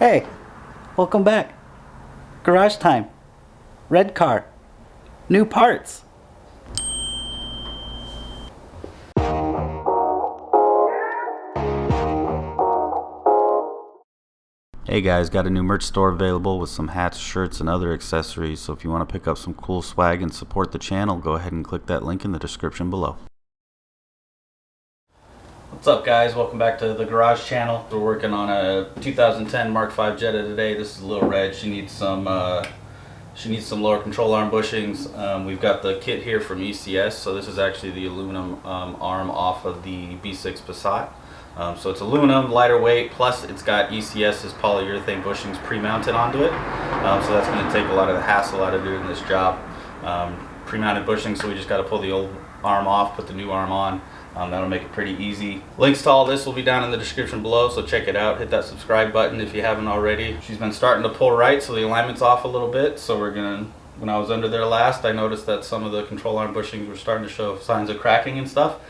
Hey, welcome back. Garage time. Red car. New parts. Hey guys, got a new merch store available with some hats, shirts, and other accessories. So if you want to pick up some cool swag and support the channel, go ahead and click that link in the description below. What's up guys, welcome back to the Garage channel. We're working on a 2010 Mark V Jetta today. This is a little red. She needs some lower control arm bushings. We've got the kit here from ECS. So this is actually the aluminum arm off of the B6 Passat. So it's aluminum, lighter weight, plus it's got ECS's polyurethane bushings pre-mounted onto it. So that's going to take a lot of the hassle out of doing this job. Pre-mounted bushings, so we just got to pull the old arm off, put the new arm on. That'll make it pretty easy. Links to all this will be down in the description below, so check it out. Hit that subscribe button if you haven't already. She's been starting to pull right, so the alignment's off a little bit. So when I was under there last, I noticed that some of the control arm bushings were starting to show signs of cracking and stuff.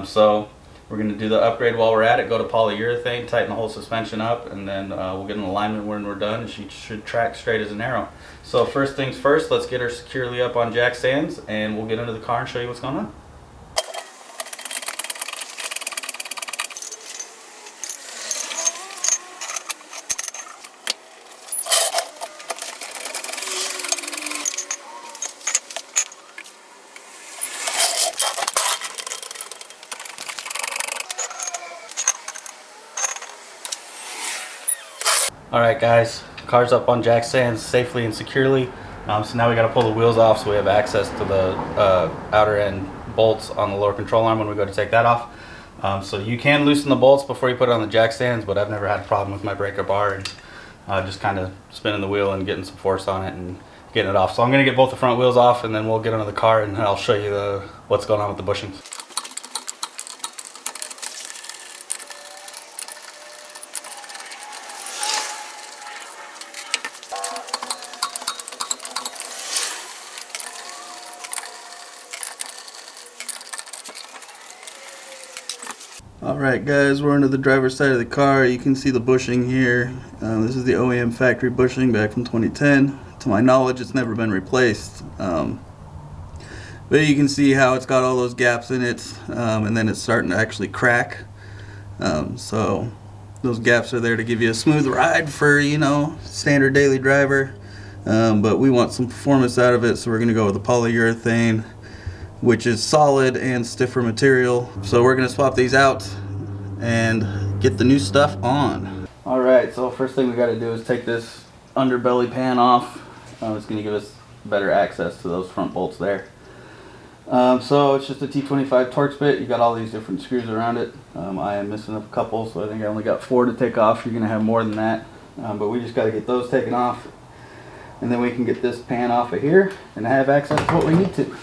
So we're going to do the upgrade while we're at it. Go to polyurethane, tighten the whole suspension up, and then we'll get an alignment when we're done, and she should track straight as an arrow. So first things first, let's get her securely up on jack stands, and we'll get into the car and show you what's going on. Alright guys, car's up on jack stands safely and securely. So now we got to pull the wheels off so we have access to the outer end bolts on the lower control arm when we go to take that off. So you can loosen the bolts before you put it on the jack stands, but I've never had a problem with my breaker bar and just kind of spinning the wheel and getting some force on it and getting it off. So I'm going to get both the front wheels off, and then we'll get into the car and I'll show you what's going on with the bushings. Alright guys, we're under the driver's side of the car. You can see the bushing here. This is the OEM factory bushing back from 2010. To my knowledge, it's never been replaced. But you can see how it's got all those gaps in it, and then it's starting to actually crack. So those gaps are there to give you a smooth ride for, you know, standard daily driver. But we want some performance out of it, so we're going to go with the polyurethane, which is solid and stiffer material. So we're going to swap these out and get the new stuff on. Alright, so first thing we got to do is take this underbelly pan off. It's going to give us better access to those front bolts there. So it's just a T25 Torx bit. You got all these different screws around it. I am missing a couple, so I think I only got 4 to take off. You're going to have more than that, but we just got to get those taken off, and then we can get this pan off of here and have access to what we need to.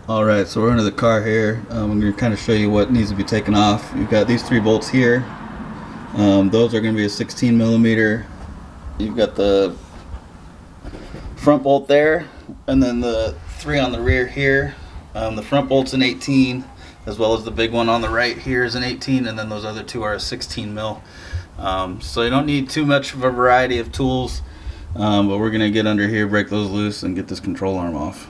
Alright, so we're under the car here. I'm going to kind of show you what needs to be taken off. You've got these 3 bolts here. Those are going to be a 16 millimeter. You've got the front bolt there, and then the 3 on the rear here. The front bolt's an 18, as well as the big one on the right here is an 18, and then those other 2 are a 16 mil. So you don't need too much of a variety of tools, but we're going to get under here, break those loose, and get this control arm off.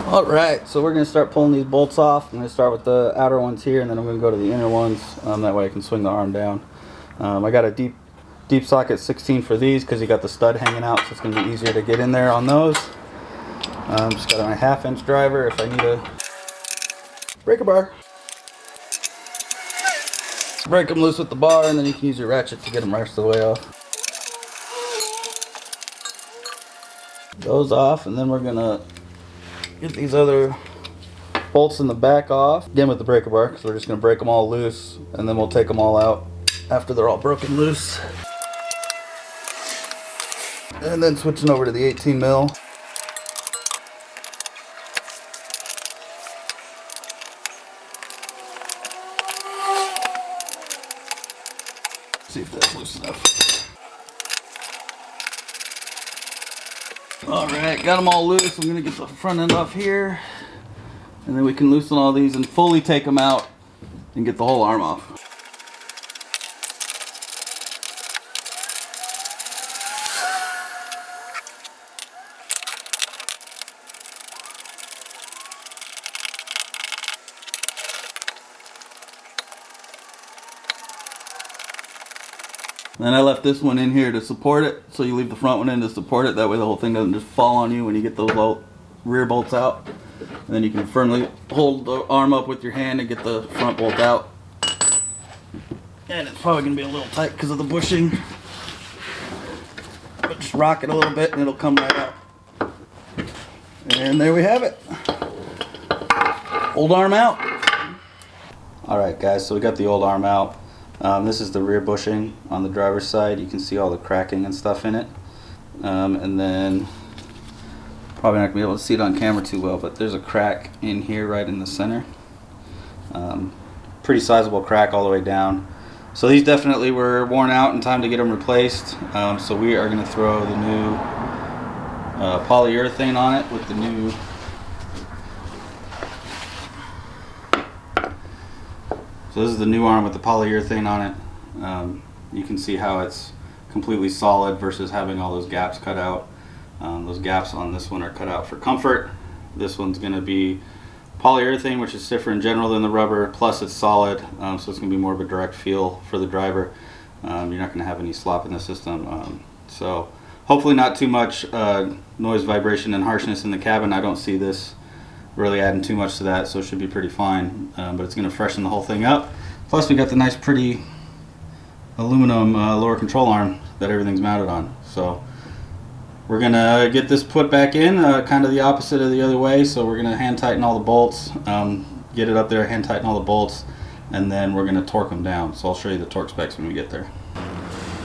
Alright, so we're going to start pulling these bolts off. I'm going to start with the outer ones here, and then I'm going to go to the inner ones. That way I can swing the arm down. I got a deep socket 16 for these because you got the stud hanging out, so it's going to be easier to get in there on those. Just got my 1/2 inch driver if I need a breaker bar. Break them loose with the bar, and then you can use your ratchet to get them rest of the way off. Those off, and then we're going to get these other bolts in the back off, again with the breaker bar, because we're just going to break them all loose, and then we'll take them all out after they're all broken loose. And then switching over to the 18 mil. See if that's loose enough. Alright, got them all loose. I'm going to get the front end off here. And then we can loosen all these and fully take them out and get the whole arm off. Then I left this one in here to support it, so you leave the front one in to support it. That way the whole thing doesn't just fall on you when you get those rear bolts out. And then you can firmly hold the arm up with your hand and get the front bolt out. And it's probably going to be a little tight because of the bushing. But just rock it a little bit and it'll come right out. And there we have it. Old arm out. Alright guys, so we got the old arm out. This is the rear bushing on the driver's side. You can see all the cracking and stuff in it. And then, probably not going to be able to see it on camera too well, but there's a crack in here right in the center. Pretty sizable crack all the way down. So these definitely were worn out and time to get them replaced. So we are going to throw the new polyurethane on it with the new So this is the new arm with the polyurethane on it. You can see how it's completely solid versus having all those gaps cut out. Those gaps on this one are cut out for comfort. This one's going to be polyurethane, which is stiffer in general than the rubber, plus it's solid, so it's going to be more of a direct feel for the driver. You're not going to have any slop in the system. So hopefully not too much noise, vibration, and harshness in the cabin. I don't see this really adding too much to that, so it should be pretty fine. But it's going to freshen the whole thing up. Plus we got the nice pretty aluminum lower control arm that everything's mounted on. So we're going to get this put back in, kind of the opposite of the other way. So we're going to hand tighten all the bolts, get it up there, hand tighten all the bolts, and then we're going to torque them down. So I'll show you the torque specs when we get there.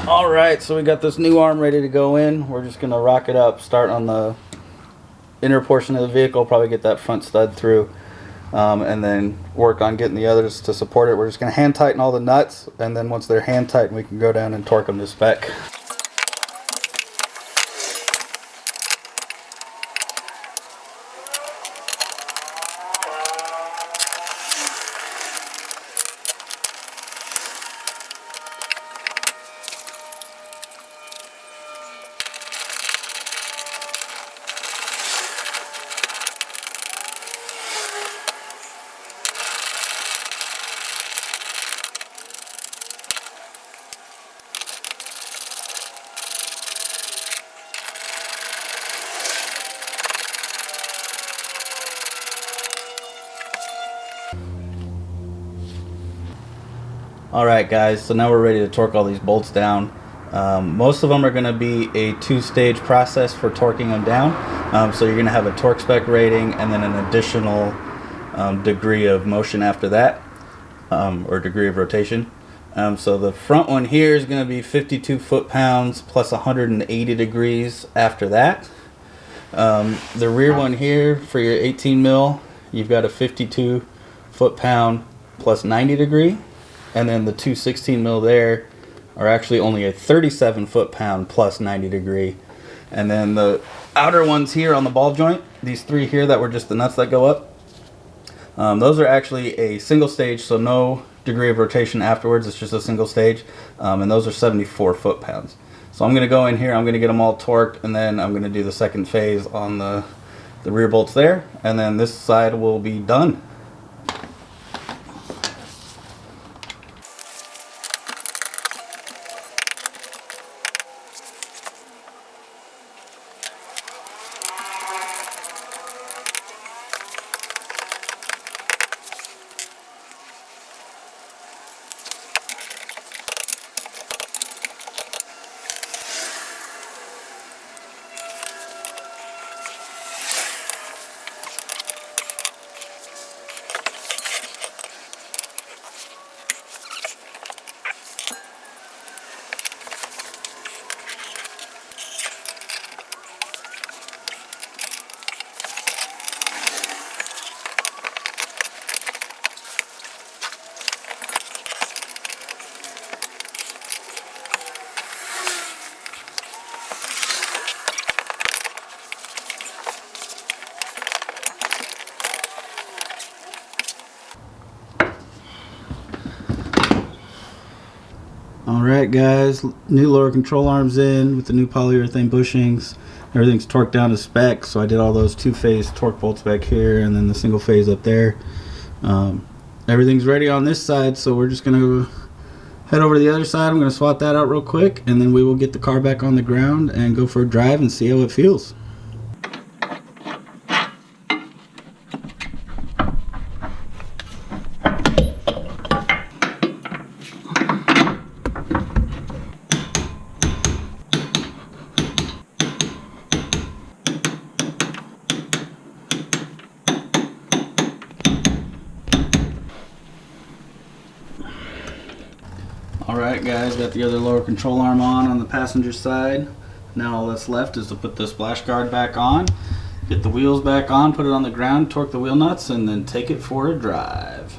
Alright, so we got this new arm ready to go in. We're just going to rock it up, start on the inner portion of the vehicle, probably get that front stud through, and then work on getting the others to support it. We're just going to hand tighten all the nuts, and then once they're hand tightened we can go down and torque them to spec. Alright guys, so now we're ready to torque all these bolts down. Most of them are going to be a two-stage process for torquing them down. So you're going to have a torque spec rating and then an additional degree of motion after that, or degree of rotation. So the front one here is going to be 52 foot-pounds plus 180 degrees after that. The rear one here for your 18 mil, you've got a 52 foot-pound plus 90 degree. And then the two 16 mil there are actually only a 37 foot-pound plus 90 degree. And then the outer ones here on the ball joint, these three here that were just the nuts that go up, those are actually a single stage, so no degree of rotation afterwards. It's just a single stage, and those are 74 foot-pounds. So I'm going to go in here, I'm going to get them all torqued, and then I'm going to do the second phase on the rear bolts there, and then this side will be done. Alright guys, new lower control arms in with the new polyurethane bushings. Everything's torqued down to spec, so I did all those two-phase torque bolts back here and then the single phase up there. Everything's ready on this side, so we're just going to head over to the other side. I'm going to swap that out real quick, and then we will get the car back on the ground and go for a drive and see how it feels. Alright guys, got the other lower control arm on the passenger side. Now all that's left is to put the splash guard back on, get the wheels back on, put it on the ground, torque the wheel nuts, and then take it for a drive.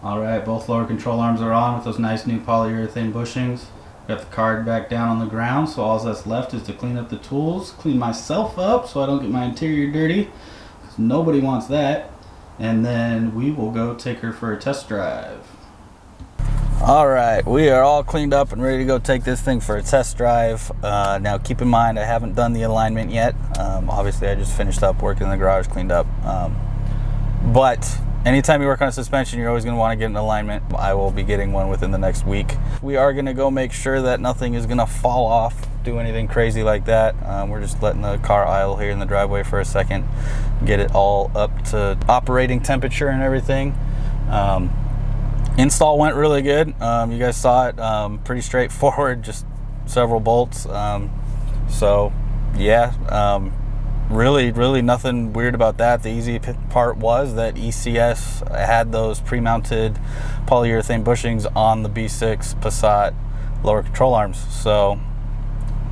Alright, both lower control arms are on with those nice new polyurethane bushings. Got the card back down on the ground, so all that's left is to clean up the tools, clean myself up so I don't get my interior dirty, because nobody wants that. And then we will go take her for a test drive. Alright, we are all cleaned up and ready to go take this thing for a test drive. Now keep in mind I haven't done the alignment yet. Obviously I just finished up working in the garage, cleaned up. But anytime you work on a suspension, you're always going to want to get an alignment. I will be getting one within the next week. We are going to go make sure that nothing is going to fall off, do anything crazy like that. We're just letting the car idle here in the driveway for a second, get it all up to operating temperature and everything. Install went really good. You guys saw it, pretty straightforward, just several bolts. So yeah, really nothing weird about that. The easy part was that ECS had those pre-mounted polyurethane bushings on the B6 Passat lower control arms, so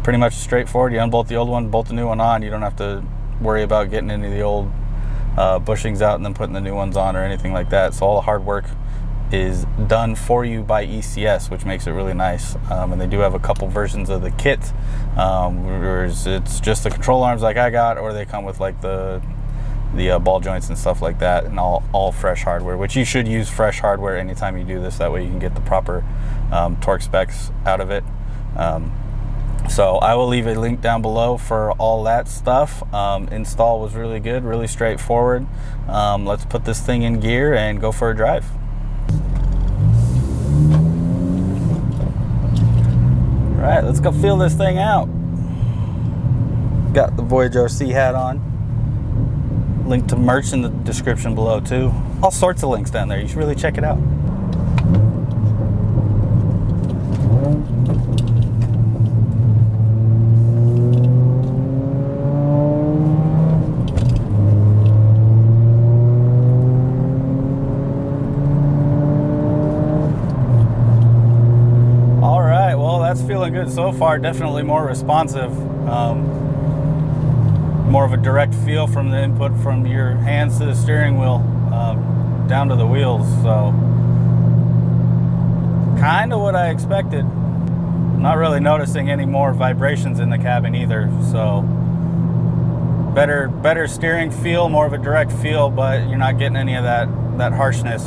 pretty much straightforward. You unbolt the old one, bolt the new one on. You don't have to worry about getting any of the old bushings out and then putting the new ones on or anything like that. So all the hard work is done for you by ECS, which makes it really nice. And they do have a couple versions of the kit. It's just the control arms like I got, or they come with like the ball joints and stuff like that, and all fresh hardware, which you should use fresh hardware anytime you do this. That way you can get the proper torque specs out of it. So I will leave a link down below for all that stuff. Install was really good, really straightforward. Let's put this thing in gear and go for a drive. All right, let's go feel this thing out. Got the Voyage RC hat on. Link to merch in the description below too. All sorts of links down there. You should really check it out. Feeling good so far. Definitely more responsive, more of a direct feel from the input from your hands to the steering wheel down to the wheels. So kind of what I expected. Not really noticing any more vibrations in the cabin either, so better steering feel, more of a direct feel, but you're not getting any of that harshness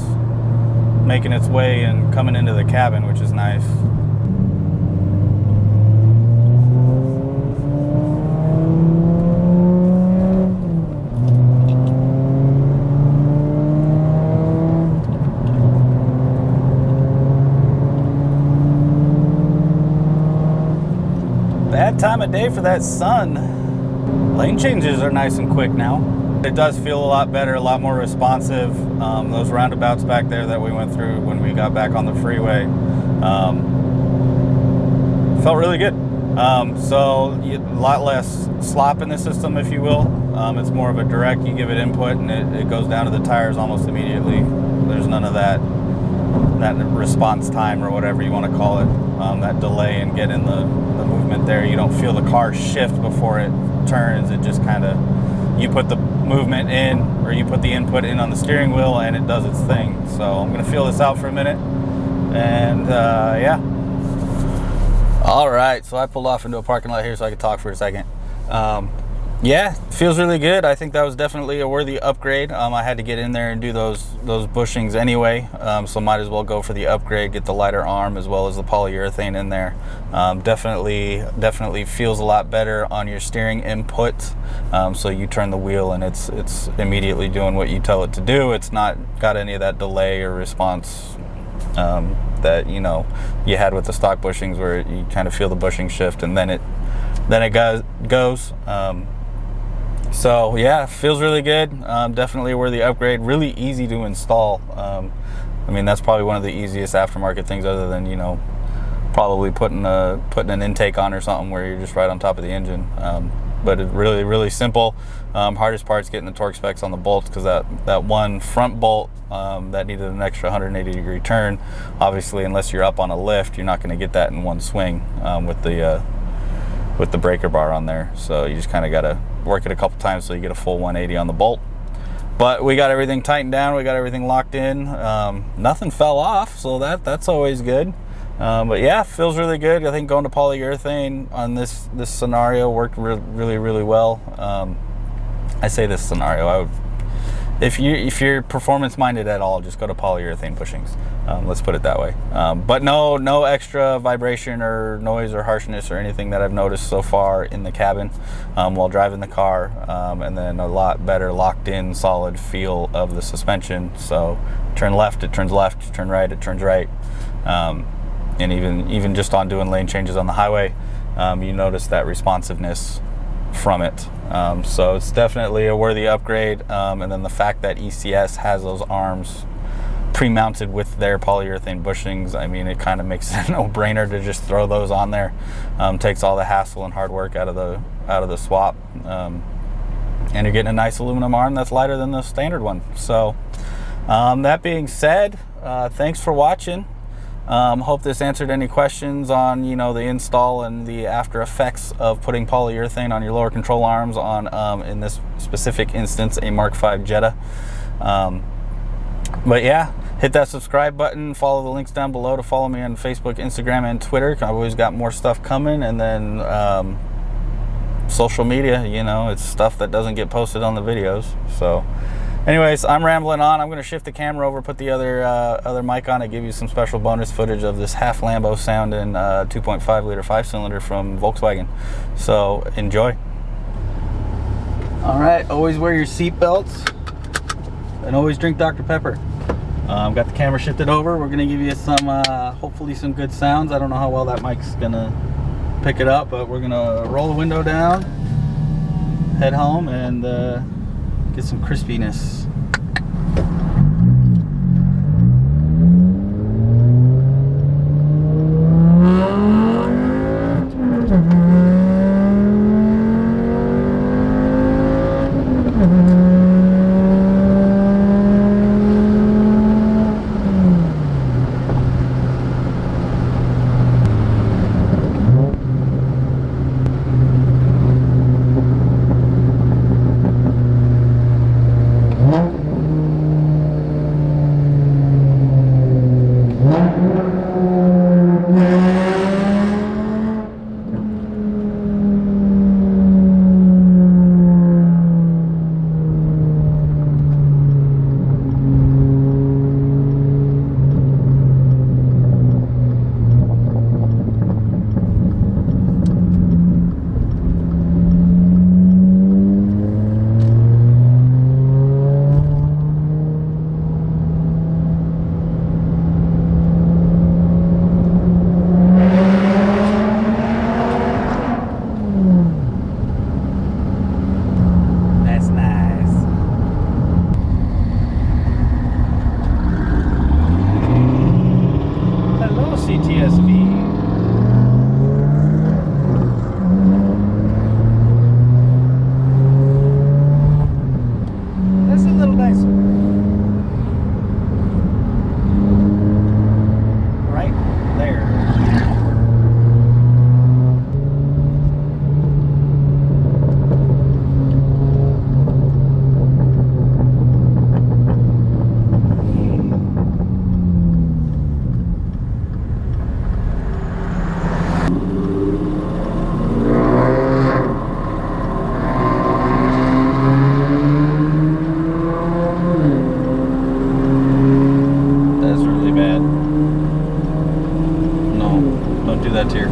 making its way and coming into the cabin, which is nice. Bad time of day for that sun. Lane changes are nice and quick now. It does feel a lot better, a lot more responsive. Those roundabouts back there that we went through when we got back on the freeway felt really good. So a lot less slop in the system, if you will. It's more of a direct, you give it input and it goes down to the tires almost immediately. There's none of that response time or whatever you want to call it, that delay in getting the movement there. You don't feel the car shift before it turns. It just kind of, you put the movement in, or you put the input in on the steering wheel and it does its thing. So I'm going to feel this out for a minute, and yeah. All right, so I pulled off into a parking lot here so I could talk for a second. Yeah, feels really good. I think that was definitely a worthy upgrade. I had to get in there and do those bushings anyway, so might as well go for the upgrade, get the lighter arm as well as the polyurethane in there. Definitely feels a lot better on your steering input. So you turn the wheel and it's immediately doing what you tell it to do. It's not got any of that delay or response that you had with the stock bushings, where you kind of feel the bushing shift and then it goes. So yeah, feels really good. Definitely a worthy upgrade. Really easy to install. I mean, that's probably one of the easiest aftermarket things, other than probably putting an intake on or something where you're just right on top of the engine. But it's really simple. Hardest part's getting the torque specs on the bolts, because that one front bolt that needed an extra 180-degree turn. Obviously, unless you're up on a lift, you're not going to get that in one swing with the breaker bar on there. So you just kind of got to work it a couple times so you get a full 180 on the bolt. But we got everything tightened down, we got everything locked in. Nothing fell off, so that's always good. But yeah, feels really good. I think going to polyurethane on this scenario worked really well. I say this scenario, if you're performance minded at all, just go to polyurethane bushings. Let's put it that way. But no extra vibration or noise or harshness or anything that I've noticed so far in the cabin while driving the car. And then a lot better locked in solid feel of the suspension. So turn left, it turns left, turn right, it turns right. And even just on doing lane changes on the highway, you notice that responsiveness from it. So it's definitely a worthy upgrade. And then the fact that ECS has those arms pre-mounted with their polyurethane bushings, I mean, it kind of makes it a no-brainer to just throw those on there. Takes all the hassle and hard work out of the swap, and you're getting a nice aluminum arm that's lighter than the standard one. So that being said, thanks for watching. Hope this answered any questions on the install and the after effects of putting polyurethane on your lower control arms on in this specific instance a Mark V Jetta. But yeah, hit that subscribe button, follow the links down below to follow me on Facebook, Instagram, and Twitter. I've always got more stuff coming. And then social media, it's stuff that doesn't get posted on the videos. So anyways, I'm rambling on. I'm going to shift the camera over, put the other mic on, and give you some special bonus footage of this half Lambo sounding 2.5 liter 5-cylinder from Volkswagen. So enjoy. All right, always wear your seat belts and always drink Dr. Pepper. Got the camera shifted over. We're going to give you some, hopefully some good sounds. I don't know how well that mic's going to pick it up, but we're going to roll the window down, head home, and get some crispiness.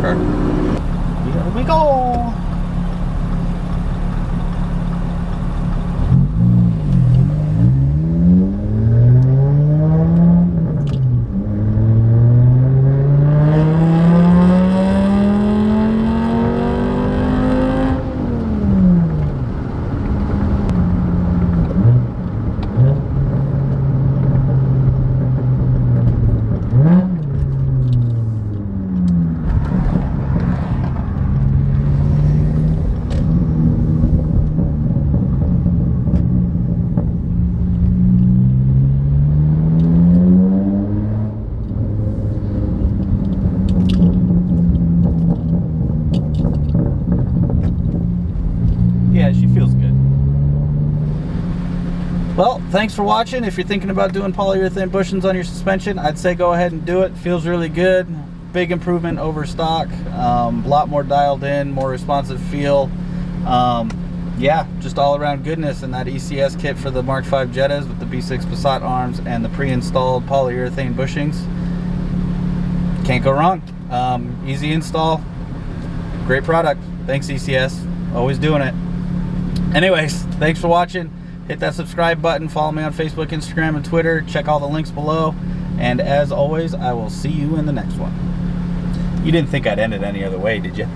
scorecard. Here we go. Yeah, she feels good. Well, thanks for watching. If you're thinking about doing polyurethane bushings on your suspension, I'd say go ahead and do it. Feels really good. Big improvement over stock. A lot more dialed in, more responsive feel. Yeah, just all around goodness. And that ECS kit for the Mark V Jettas with the B6 Passat arms and the pre-installed polyurethane bushings. Can't go wrong. Easy install. Great product. Thanks, ECS. Always doing it. Anyways, thanks for watching. Hit that subscribe button. Follow me on Facebook, Instagram, and Twitter. Check all the links below. And as always, I will see you in the next one. You didn't think I'd end it any other way, did you?